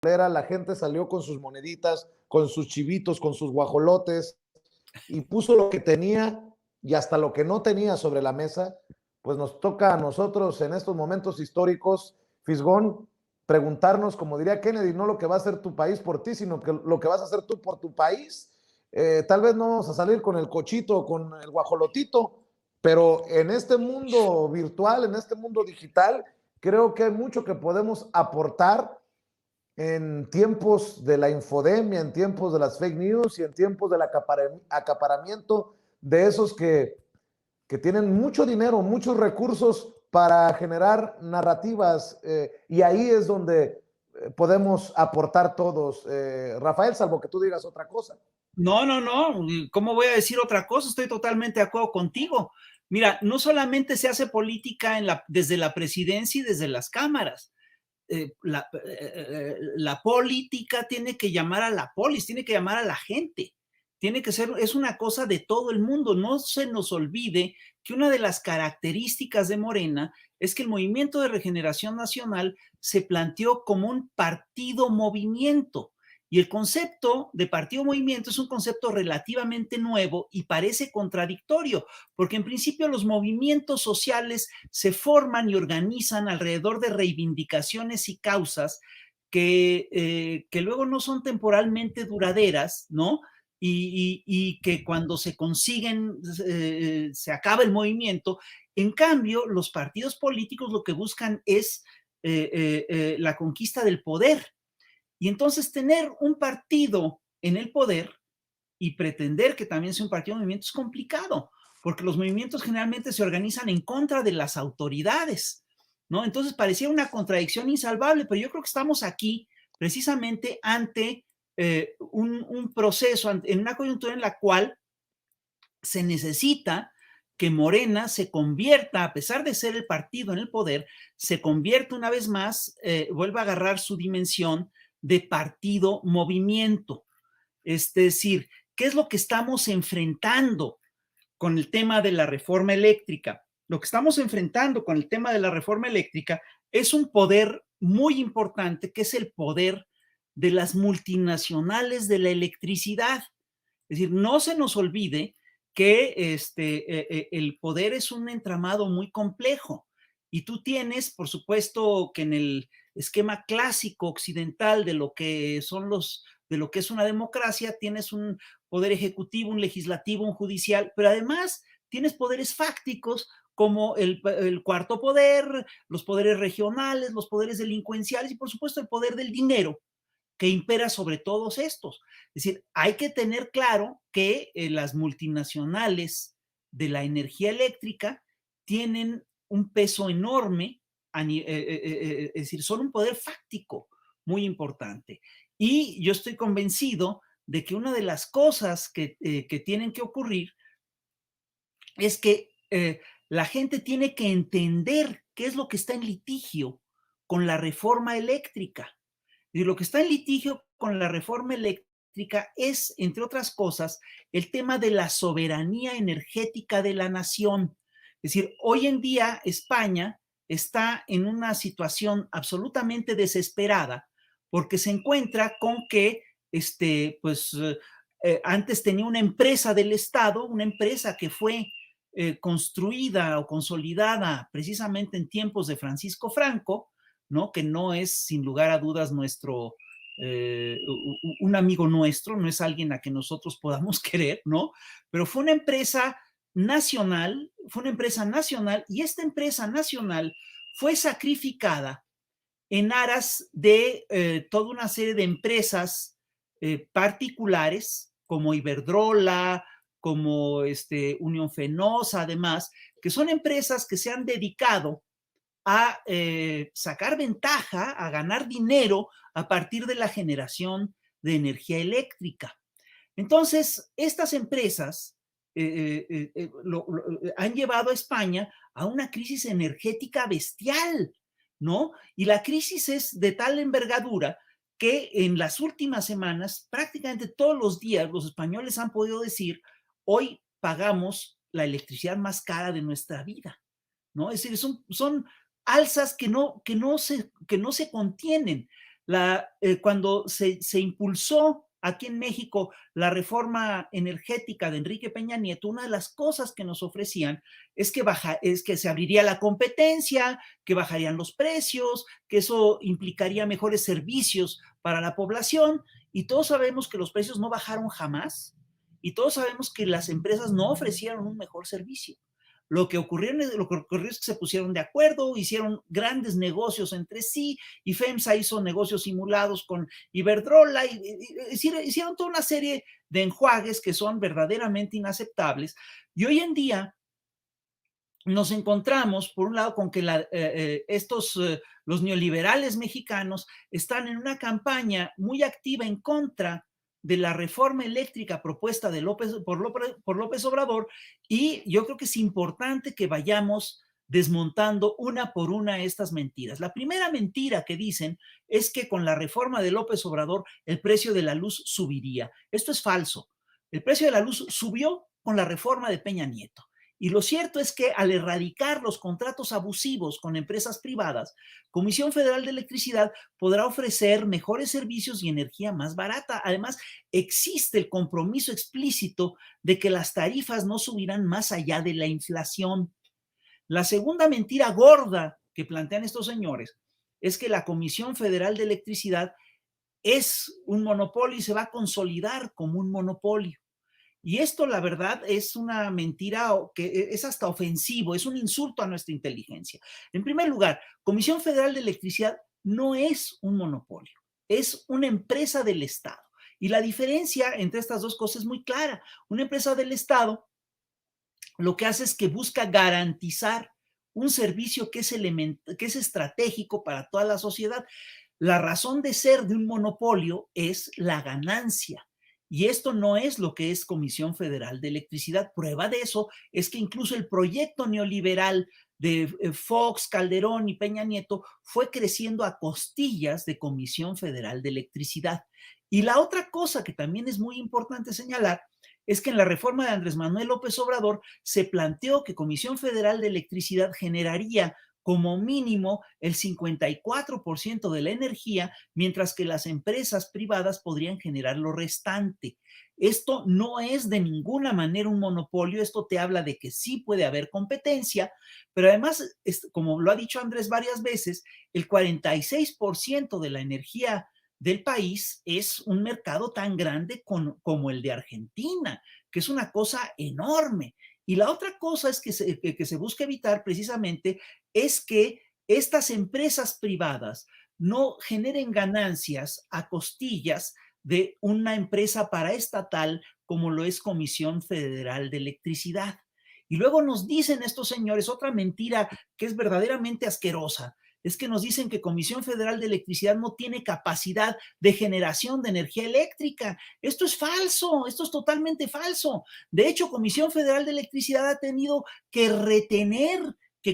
la gente salió con sus moneditas, con sus chivitos, con sus guajolotes y puso lo que tenía y hasta lo que no tenía sobre la mesa. Pues nos toca a nosotros en estos momentos históricos, Fisgón, preguntarnos, como diría Kennedy, no lo que va a hacer tu país por ti, sino que lo que vas a hacer tú por tu país. Tal vez no vamos a salir con el cochito o con el guajolotito, pero en este mundo virtual, en este mundo digital, creo que hay mucho que podemos aportar en tiempos de la infodemia, en tiempos de las fake news y en tiempos del acaparamiento de esos que tienen mucho dinero, muchos recursos para generar narrativas, y ahí es donde podemos aportar todos. Rafael, salvo que tú digas otra cosa. No, no, no. ¿Cómo voy a decir otra cosa? Estoy totalmente de acuerdo contigo. Mira, no solamente se hace política desde la presidencia y desde las cámaras. La política tiene que llamar a la polis, tiene que llamar a la gente. Tiene que ser, es una cosa de todo el mundo. No se nos olvide que una de las características de Morena es que el Movimiento de Regeneración Nacional se planteó como un partido movimiento. Y el concepto de partido movimiento es un concepto relativamente nuevo y parece contradictorio, porque en principio los movimientos sociales se forman y organizan alrededor de reivindicaciones y causas que luego no son temporalmente duraderas, ¿no? Y que cuando se consiguen, se acaba el movimiento. En cambio, los partidos políticos lo que buscan es la conquista del poder. Y entonces tener un partido en el poder y pretender que también sea un partido de movimiento es complicado, porque los movimientos generalmente se organizan en contra de las autoridades, ¿no? Entonces parecía una contradicción insalvable, pero yo creo que estamos aquí precisamente ante un proceso, en una coyuntura en la cual se necesita que Morena se convierta, a pesar de ser el partido en el poder, se convierta una vez más, vuelva a agarrar su dimensión de partido movimiento. Es decir, ¿qué es lo que estamos enfrentando con el tema de la reforma eléctrica? Lo que estamos enfrentando con el tema de la reforma eléctrica es un poder muy importante, que es el poder de las multinacionales de la electricidad. Es decir, no se nos olvide que el poder es un entramado muy complejo y tú tienes, por supuesto, que en el esquema clásico occidental de lo que son de lo que es una democracia, tienes un poder ejecutivo, un legislativo, un judicial, pero además tienes poderes fácticos como el cuarto poder, los poderes regionales, los poderes delincuenciales y por supuesto el poder del dinero que impera sobre todos estos. Es decir, hay que tener claro que las multinacionales de la energía eléctrica tienen un peso enorme, es decir, son un poder fáctico muy importante. Y yo estoy convencido de que una de las cosas que tienen que ocurrir es que la gente tiene que entender qué es lo que está en litigio con la reforma eléctrica. Y lo que está en litigio con la reforma eléctrica es, entre otras cosas, el tema de la soberanía energética de la nación. Es decir, hoy en día España está en una situación absolutamente desesperada porque se encuentra con que, antes tenía una empresa del Estado, una empresa que fue construida o consolidada precisamente en tiempos de Francisco Franco, ¿no? Que no es sin lugar a dudas un amigo nuestro, no es alguien a que nosotros podamos querer, ¿no? Pero fue una empresa nacional y esta empresa nacional fue sacrificada en aras de toda una serie de empresas particulares como Iberdrola, como Unión Fenosa, además, que son empresas que se han dedicado a sacar ventaja, a ganar dinero a partir de la generación de energía eléctrica. Entonces, estas empresas han llevado a España a una crisis energética bestial, ¿no? Y la crisis es de tal envergadura que en las últimas semanas, prácticamente todos los días, los españoles han podido decir, hoy pagamos la electricidad más cara de nuestra vida, ¿no? Es decir, son alzas que no se contienen. Cuando se impulsó aquí en México la reforma energética de Enrique Peña Nieto, una de las cosas que nos ofrecían es que se abriría la competencia, que bajarían los precios, que eso implicaría mejores servicios para la población, y todos sabemos que los precios no bajaron jamás, y todos sabemos que las empresas no ofrecieron un mejor servicio. Lo que ocurrió es que se pusieron de acuerdo, hicieron grandes negocios entre sí, y FEMSA hizo negocios simulados con Iberdrola, hicieron toda una serie de enjuagues que son verdaderamente inaceptables. Y hoy en día nos encontramos, por un lado, con que los neoliberales mexicanos están en una campaña muy activa en contra de la reforma eléctrica propuesta por López Obrador, y yo creo que es importante que vayamos desmontando una por una estas mentiras. La primera mentira que dicen es que con la reforma de López Obrador el precio de la luz subiría. Esto es falso. El precio de la luz subió con la reforma de Peña Nieto. Y lo cierto es que al erradicar los contratos abusivos con empresas privadas, Comisión Federal de Electricidad podrá ofrecer mejores servicios y energía más barata. Además, existe el compromiso explícito de que las tarifas no subirán más allá de la inflación. La segunda mentira gorda que plantean estos señores es que la Comisión Federal de Electricidad es un monopolio y se va a consolidar como un monopolio. Y esto, la verdad, es una mentira que es hasta ofensivo, es un insulto a nuestra inteligencia. En primer lugar, Comisión Federal de Electricidad no es un monopolio, es una empresa del Estado. Y la diferencia entre estas dos cosas es muy clara. Una empresa del Estado lo que hace es que busca garantizar un servicio que es estratégico para toda la sociedad. La razón de ser de un monopolio es la ganancia. Y esto no es lo que es Comisión Federal de Electricidad. Prueba de eso es que incluso el proyecto neoliberal de Fox, Calderón y Peña Nieto fue creciendo a costillas de Comisión Federal de Electricidad. Y la otra cosa que también es muy importante señalar es que en la reforma de Andrés Manuel López Obrador se planteó que Comisión Federal de Electricidad generaría como mínimo el 54% de la energía, mientras que las empresas privadas podrían generar lo restante. Esto no es de ninguna manera un monopolio, esto te habla de que sí puede haber competencia, pero además, como lo ha dicho Andrés varias veces, el 46% de la energía del país es un mercado tan grande como el de Argentina, que es una cosa enorme. Y la otra cosa es que se busca evitar precisamente es que estas empresas privadas no generen ganancias a costillas de una empresa paraestatal como lo es Comisión Federal de Electricidad. Y luego nos dicen estos señores otra mentira que es verdaderamente asquerosa. Es que nos dicen que Comisión Federal de Electricidad no tiene capacidad de generación de energía eléctrica. Esto es falso, esto es totalmente falso. De hecho, Comisión Federal de Electricidad ha tenido que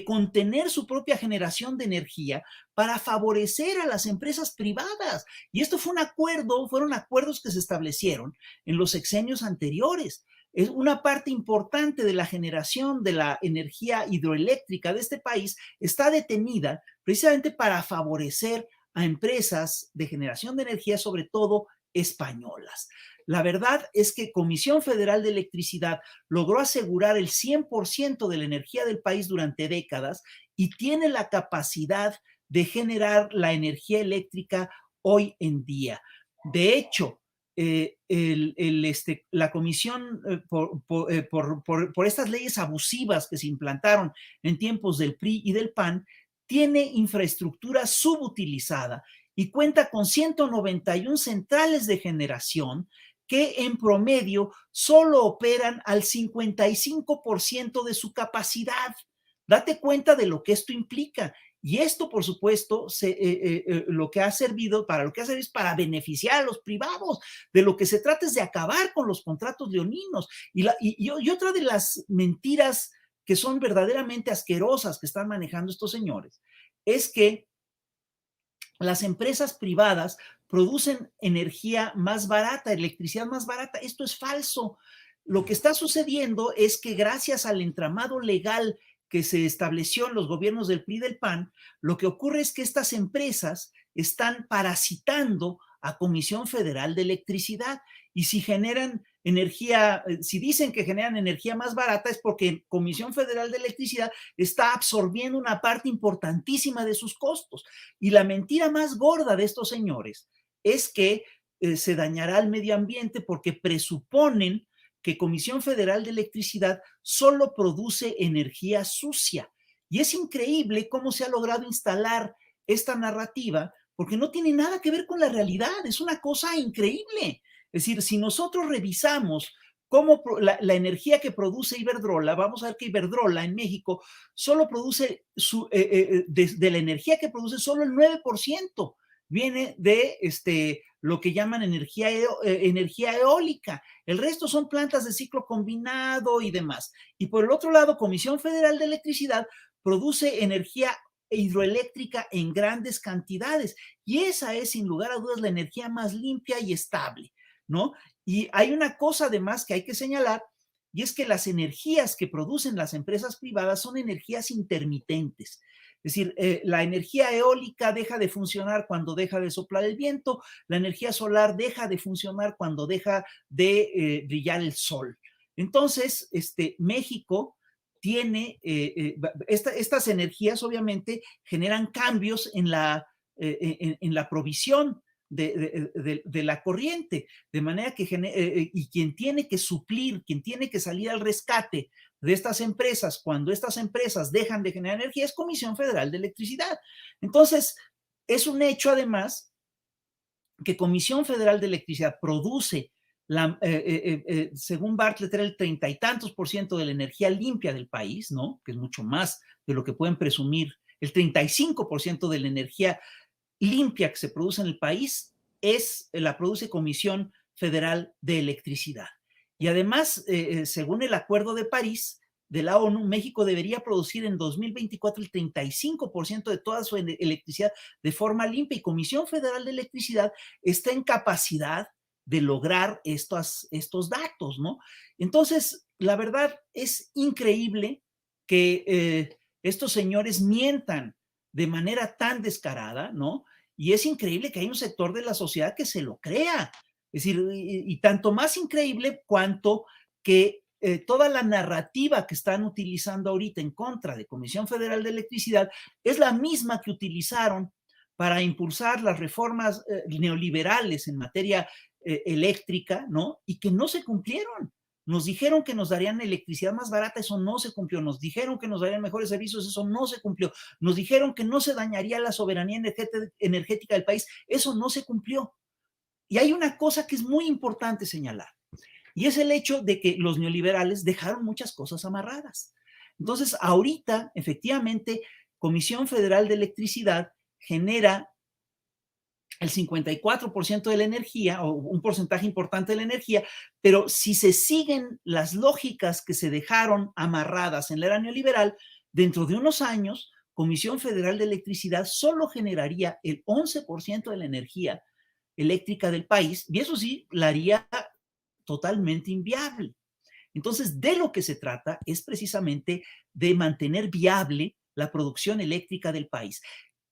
contener su propia generación de energía para favorecer a las empresas privadas. Y esto fueron acuerdos que se establecieron en los sexenios anteriores. Es una parte importante de la generación de la energía hidroeléctrica de este país está detenida precisamente para favorecer a empresas de generación de energía, sobre todo españolas. La verdad es que Comisión Federal de Electricidad logró asegurar el 100% de la energía del país durante décadas y tiene la capacidad de generar la energía eléctrica hoy en día. De hecho, la comisión por estas leyes abusivas que se implantaron en tiempos del PRI y del PAN tiene infraestructura subutilizada y cuenta con 191 centrales de generación que en promedio solo operan al 55% de su capacidad. Date cuenta de lo que esto implica. Y esto, por supuesto, lo que ha servido es para beneficiar a los privados. De lo que se trata es de acabar con los contratos leoninos. Y otra de las mentiras que son verdaderamente asquerosas que están manejando estos señores es que las empresas privadas producen energía más barata, electricidad más barata. Esto es falso. Lo que está sucediendo es que gracias al entramado legal que se estableció en los gobiernos del PRI y del PAN, lo que ocurre es que estas empresas están parasitando a Comisión Federal de Electricidad. Y si generan energía, si dicen que generan energía más barata, es porque Comisión Federal de Electricidad está absorbiendo una parte importantísima de sus costos. Y la mentira más gorda de estos señores es que se dañará el medio ambiente porque presuponen que Comisión Federal de Electricidad solo produce energía sucia. Y es increíble cómo se ha logrado instalar esta narrativa, porque no tiene nada que ver con la realidad, es una cosa increíble. Es decir, si nosotros revisamos cómo la energía que produce Iberdrola, vamos a ver que Iberdrola en México solo produce, de la energía que produce, solo el 9% viene de lo que llaman energía eólica. El resto son plantas de ciclo combinado y demás. Y por el otro lado, Comisión Federal de Electricidad produce energía hidroeléctrica en grandes cantidades. Y esa es, sin lugar a dudas, la energía más limpia y estable, ¿no? Y hay una cosa además que hay que señalar, y es que las energías que producen las empresas privadas son energías intermitentes. Es decir, la energía eólica deja de funcionar cuando deja de soplar el viento, la energía solar deja de funcionar cuando deja de brillar el sol. Entonces, México tiene, estas energías obviamente generan cambios en la provisión de la corriente, de manera que y quien tiene que suplir, quien tiene que salir al rescate de estas empresas cuando estas empresas dejan de generar energía es Comisión Federal de Electricidad. Entonces, es un hecho además que Comisión Federal de Electricidad produce, según Bartlett, era el 30 y tantos % de la energía limpia del país, ¿no? Que es mucho más de lo que pueden presumir. El 35% de la energía limpia que se produce en el país la produce Comisión Federal de Electricidad. Y además, según el Acuerdo de París de la ONU, México debería producir en 2024 el 35% de toda su electricidad de forma limpia, y Comisión Federal de Electricidad está en capacidad de lograr estos datos, ¿no? Entonces, la verdad es increíble que estos señores mientan de manera tan descarada, ¿no? Y es increíble que hay un sector de la sociedad que se lo crea. Es decir, y tanto más increíble cuanto que toda la narrativa que están utilizando ahorita en contra de Comisión Federal de Electricidad es la misma que utilizaron para impulsar las reformas neoliberales en materia eléctrica, ¿no? Y que no se cumplieron. Nos dijeron que nos darían electricidad más barata, eso no se cumplió. Nos dijeron que nos darían mejores servicios, eso no se cumplió. Nos dijeron que no se dañaría la soberanía energética del país, eso no se cumplió. Y hay una cosa que es muy importante señalar, y es el hecho de que los neoliberales dejaron muchas cosas amarradas. Entonces, ahorita, efectivamente, Comisión Federal de Electricidad genera el 54% de la energía, o un porcentaje importante de la energía, pero si se siguen las lógicas que se dejaron amarradas en la era neoliberal, dentro de unos años, Comisión Federal de Electricidad solo generaría el 11% de la energía eléctrica del país, y eso sí, la haría totalmente inviable. Entonces, de lo que se trata es precisamente de mantener viable la producción eléctrica del país.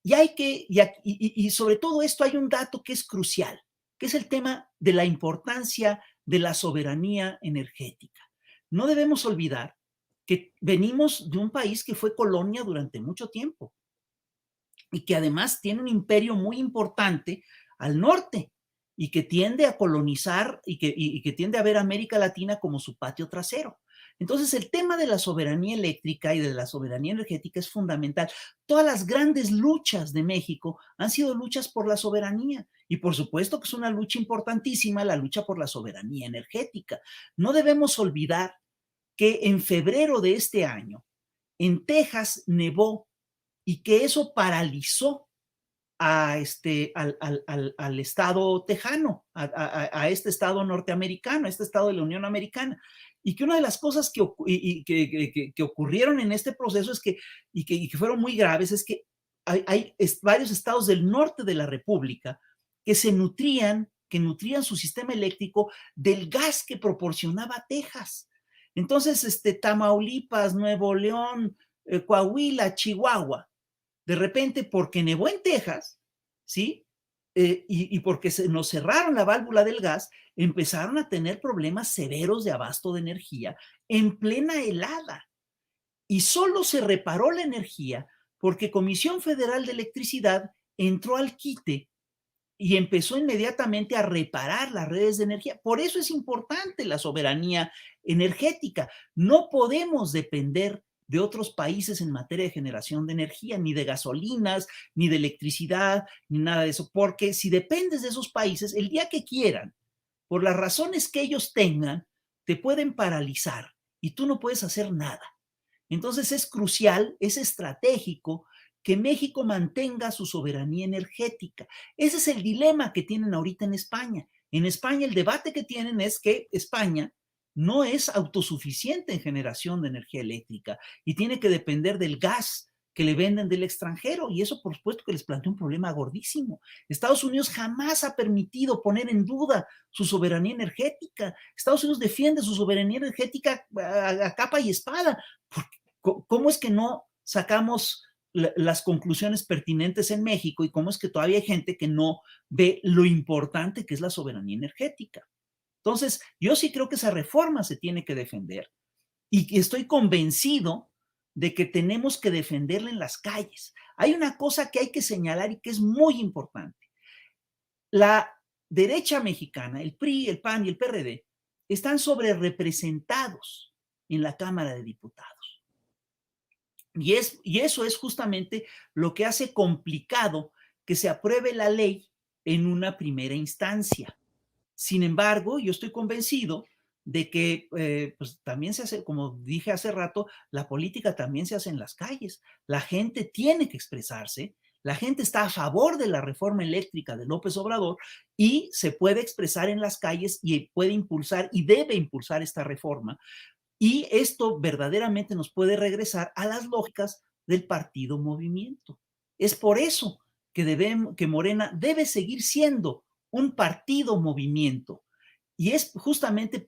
Y sobre todo esto hay un dato que es crucial, que es el tema de la importancia de la soberanía energética. No debemos olvidar que venimos de un país que fue colonia durante mucho tiempo y que además tiene un imperio muy importante al norte y que tiende a colonizar y que tiende a ver a América Latina como su patio trasero. Entonces, el tema de la soberanía eléctrica y de la soberanía energética es fundamental. Todas las grandes luchas de México han sido luchas por la soberanía, y por supuesto que es una lucha importantísima la lucha por la soberanía energética. No debemos olvidar que en febrero de este año, en Texas nevó, y que eso paralizó al estado tejano, a este estado norteamericano, a este estado de la Unión Americana. Y que una de las cosas que ocurrieron en este proceso es que fueron muy graves, es que hay varios estados del norte de la República que nutrían su sistema eléctrico del gas que proporcionaba Texas. Entonces, Tamaulipas, Nuevo León, Coahuila, Chihuahua, de repente, porque nevó en Texas, ¿sí? Y porque nos cerraron la válvula del gas, empezaron a tener problemas severos de abasto de energía en plena helada. Y solo se reparó la energía porque Comisión Federal de Electricidad entró al quite y empezó inmediatamente a reparar las redes de energía. Por eso es importante la soberanía energética. No podemos depender de otros países en materia de generación de energía, ni de gasolinas, ni de electricidad, ni nada de eso, porque si dependes de esos países, el día que quieran, por las razones que ellos tengan, te pueden paralizar y tú no puedes hacer nada. Entonces es crucial, es estratégico que México mantenga su soberanía energética. Ese es el dilema que tienen ahorita en España. En España el debate que tienen es que España no es autosuficiente en generación de energía eléctrica y tiene que depender del gas que le venden del extranjero, y eso por supuesto que les plantea un problema gordísimo. Estados Unidos jamás ha permitido poner en duda su soberanía energética. Estados Unidos defiende su soberanía energética a capa y espada. ¿Cómo es que no sacamos las conclusiones pertinentes en México y cómo es que todavía hay gente que no ve lo importante que es la soberanía energética? Entonces, yo sí creo que esa reforma se tiene que defender y estoy convencido de que tenemos que defenderla en las calles. Hay una cosa que hay que señalar y que es muy importante. La derecha mexicana, el PRI, el PAN y el PRD, están sobrerepresentados en la Cámara de Diputados. Y eso es justamente lo que hace complicado que se apruebe la ley en una primera instancia. Sin embargo, yo estoy convencido de que pues también se hace, como dije hace rato, la política también se hace en las calles. La gente tiene que expresarse, la gente está a favor de la reforma eléctrica de López Obrador y se puede expresar en las calles y puede impulsar y debe impulsar esta reforma. Y esto verdaderamente nos puede regresar a las lógicas del partido movimiento. Es por eso que Morena debe seguir siendo un partido movimiento. Y es justamente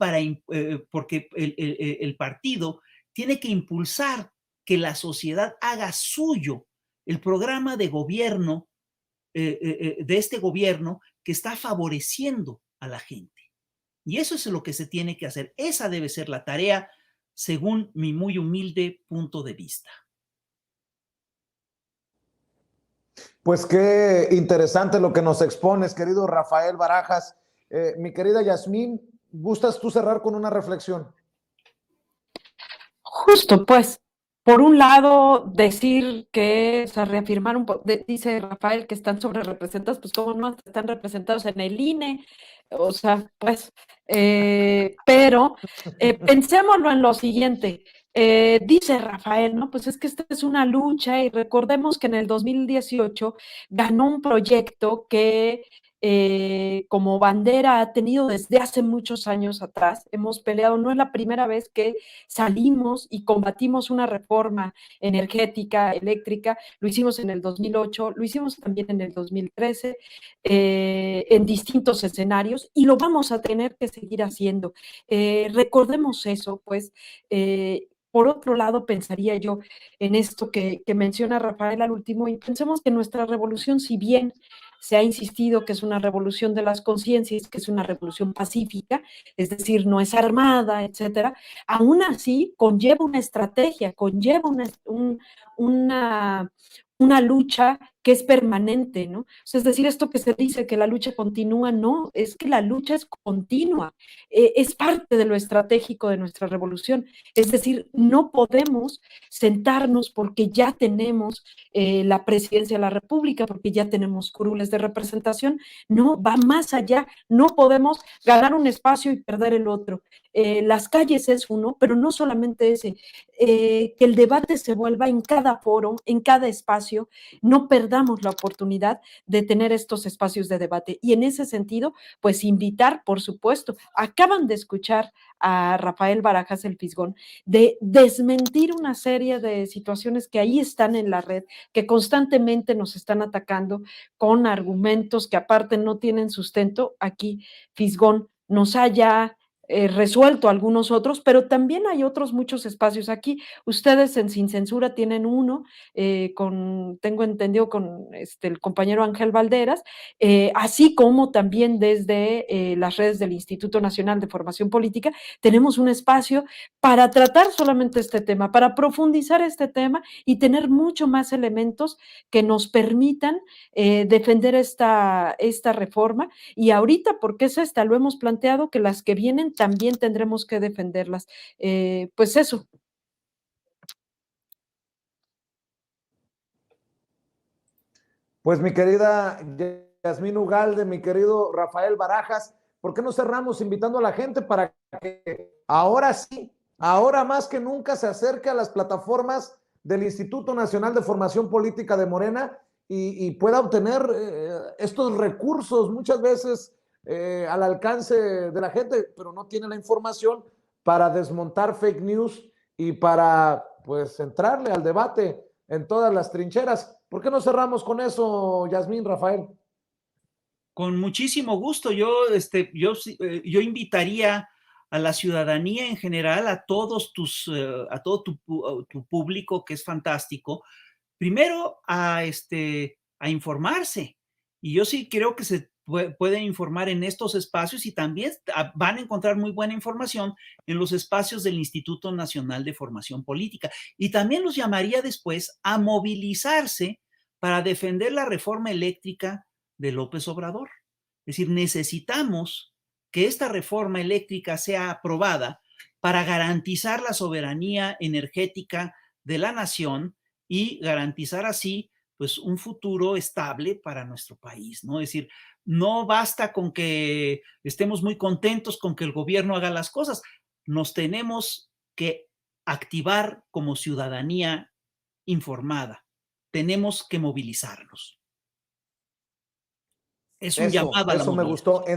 porque el partido tiene que impulsar que la sociedad haga suyo el programa de gobierno, de este gobierno que está favoreciendo a la gente. Y eso es lo que se tiene que hacer. Esa debe ser la tarea, según mi muy humilde punto de vista. Pues qué interesante lo que nos expones, querido Rafael Barajas. Mi querida Yasmín, ¿gustas tú cerrar con una reflexión? Justo, pues, por un lado, decir que, o sea, reafirmar dice Rafael que están sobre representados, pues cómo no están representados en el INE, o sea, pues, pero pensémoslo en lo siguiente, dice Rafael, ¿no? Pues es que esta es una lucha y recordemos que en el 2018 ganó un proyecto que como bandera ha tenido desde hace muchos años atrás. Hemos peleado, no es la primera vez que salimos y combatimos una reforma energética, eléctrica, lo hicimos en el 2008, lo hicimos también en el 2013, en distintos escenarios y lo vamos a tener que seguir haciendo. Recordemos eso, pues. Por otro lado, pensaría yo en esto que menciona Rafael al último y pensemos que nuestra revolución, si bien se ha insistido que es una revolución de las conciencias, que es una revolución pacífica, es decir, no es armada, etcétera, aún así conlleva una estrategia, conlleva una lucha que es permanente, ¿no? O sea, es decir, esto que se dice que la lucha continúa, no, es que la lucha es continua, es parte de lo estratégico de nuestra revolución. Es decir, no podemos sentarnos porque ya tenemos la presidencia de la República, porque ya tenemos curules de representación, no, va más allá, no podemos ganar un espacio y perder el otro. Las calles es uno, pero no solamente ese, que el debate se vuelva en cada foro, en cada espacio, no perdamos la oportunidad de tener estos espacios de debate. Y en ese sentido, pues invitar, por supuesto, acaban de escuchar a Rafael Barajas el Fisgón, de desmentir una serie de situaciones que ahí están en la red, que constantemente nos están atacando con argumentos que aparte no tienen sustento. Aquí Fisgón nos haya resuelto algunos otros, pero también hay otros muchos espacios aquí. Ustedes en Sin Censura tienen uno, tengo entendido, con el compañero Ángel Valderas, así como también desde las redes del Instituto Nacional de Formación Política, tenemos un espacio para tratar solamente este tema, para profundizar este tema y tener mucho más elementos que nos permitan defender esta reforma. Y ahorita, porque es esta, lo hemos planteado, que las que vienen también tendremos que defenderlas. Pues eso. Pues mi querida Yasmín Ugalde, mi querido Rafael Barajas, ¿por qué no cerramos invitando a la gente para que ahora sí, ahora más que nunca se acerque a las plataformas del Instituto Nacional de Formación Política de Morena y pueda obtener estos recursos muchas veces al alcance de la gente, pero no tiene la información para desmontar fake news y para pues entrarle al debate en todas las trincheras? ¿Por qué no cerramos con eso, Yasmín, Rafael? Con muchísimo gusto. Yo invitaría a la ciudadanía en general, a todos a todo tu público, que es fantástico, primero a informarse. Y yo sí creo que se pueden informar en estos espacios, y también van a encontrar muy buena información en los espacios del Instituto Nacional de Formación Política. Y también los llamaría después a movilizarse para defender la reforma eléctrica de López Obrador. Es decir, necesitamos que esta reforma eléctrica sea aprobada para garantizar la soberanía energética de la nación y garantizar así pues un futuro estable para nuestro país, ¿no? Es decir, no basta con que estemos muy contentos con que el gobierno haga las cosas, nos tenemos que activar como ciudadanía informada, tenemos que movilizarnos. Es un llamado a la Eso me movilización. gustó.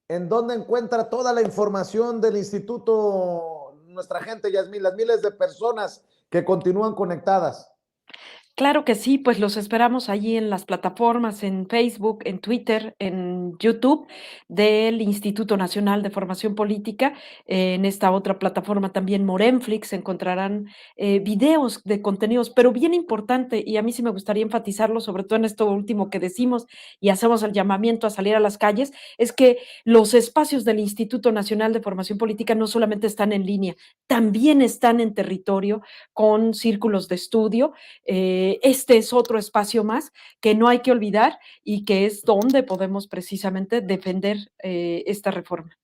¿En dónde encuentra toda la información del instituto nuestra gente, Yasmín, las miles de personas que continúan conectadas? Claro que sí, pues los esperamos allí en las plataformas, en Facebook, en Twitter, en YouTube del Instituto Nacional de Formación Política. En esta otra plataforma también, Morenflix, encontrarán videos de contenidos, pero bien importante, y a mí sí me gustaría enfatizarlo, sobre todo en esto último que decimos y hacemos el llamamiento a salir a las calles, es que los espacios del Instituto Nacional de Formación Política no solamente están en línea, también están en territorio con círculos de estudio. Este es otro espacio más que no hay que olvidar y que es donde podemos precisamente defender esta reforma.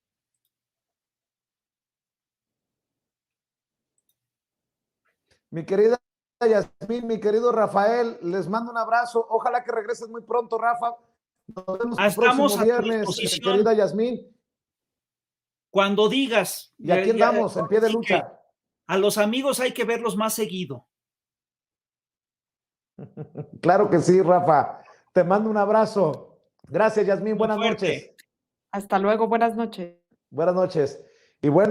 Mi querida Yasmín, mi querido Rafael, les mando un abrazo. Ojalá que regreses muy pronto, Rafa. Nos vemos el Estamos próximo a tu viernes, disposición querida Yasmín. cuando digas. Y aquí andamos, en pie de Sí, que lucha. a los amigos hay que verlos más seguido. Claro que sí, Rafa. Te mando un abrazo. Gracias, Yasmín. Muy Buenas fuerte. noches. Hasta luego, buenas noches. Buenas noches. Y bueno.